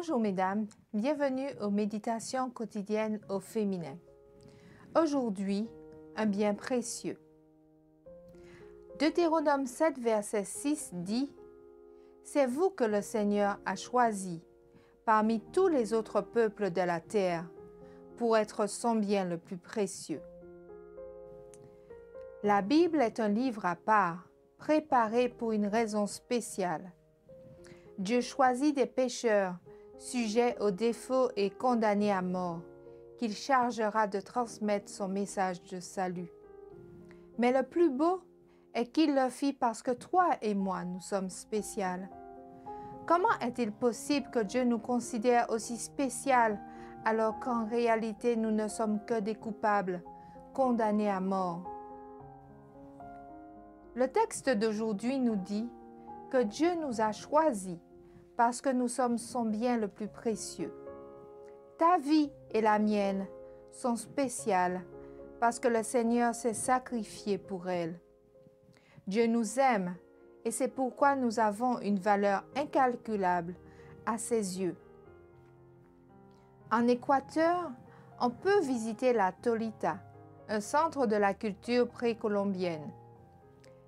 Bonjour mesdames, bienvenue aux méditations quotidiennes au féminin. Aujourd'hui, un bien précieux. Deutéronome 7, verset 6 dit « C'est vous que le Seigneur a choisi parmi tous les autres peuples de la terre pour être son bien le plus précieux. » La Bible est un livre à part, préparé pour une raison spéciale. Dieu choisit des pécheurs, sujets aux défauts et condamnés à mort, qu'il chargera de transmettre son message de salut. Mais le plus beau est qu'il le fit parce que toi et moi, nous sommes spéciales. Comment est-il possible que Dieu nous considère aussi spéciales alors qu'en réalité nous ne sommes que des coupables, condamnés à mort? Le texte d'aujourd'hui nous dit que Dieu nous a choisis parce que nous sommes son bien le plus précieux. Ta vie et la mienne sont spéciales parce que le Seigneur s'est sacrifié pour elles. Dieu nous aime et c'est pourquoi nous avons une valeur incalculable à ses yeux. En Équateur, on peut visiter la Tolita, un centre de la culture précolombienne.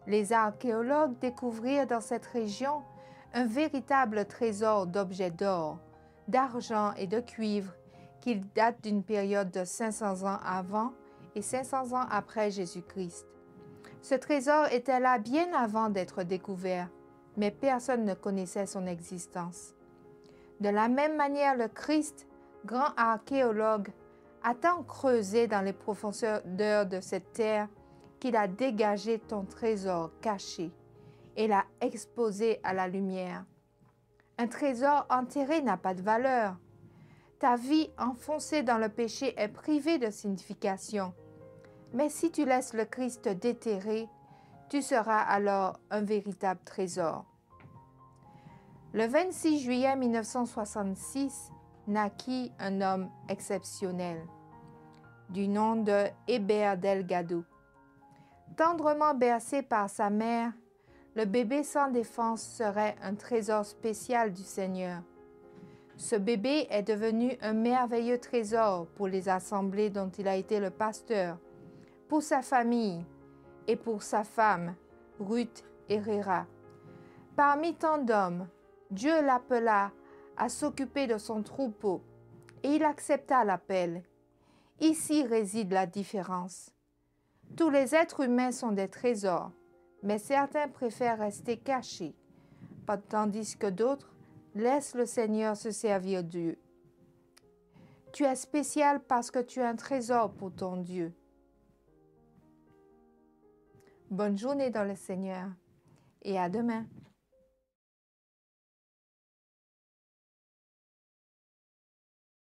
Les archéologues découvrirent dans cette région un véritable trésor d'objets d'or, d'argent et de cuivre qui date d'une période de 500 ans avant et 500 ans après Jésus-Christ. Ce trésor était là bien avant d'être découvert, mais personne ne connaissait son existence. De la même manière, le Christ, grand archéologue, a tant creusé dans les profondeurs de cette terre qu'il a dégagé ton trésor caché et l'a exposé à la lumière. Un trésor enterré n'a pas de valeur. Ta vie enfoncée dans le péché est privée de signification. Mais si tu laisses le Christ déterrer, tu seras alors un véritable trésor. Le 26 juillet 1966 naquit un homme exceptionnel, du nom de Heber Delgado. Tendrement bercé par sa mère, le bébé sans défense serait un trésor spécial du Seigneur. Ce bébé est devenu un merveilleux trésor pour les assemblées dont il a été le pasteur, pour sa famille et pour sa femme, Ruth Herrera. Parmi tant d'hommes, Dieu l'appela à s'occuper de son troupeau et il accepta l'appel. Ici réside la différence. Tous les êtres humains sont des trésors, mais certains préfèrent rester cachés, tandis que d'autres laissent le Seigneur se servir d'eux. Tu es spécial parce que tu es un trésor pour ton Dieu. Bonne journée dans le Seigneur et à demain.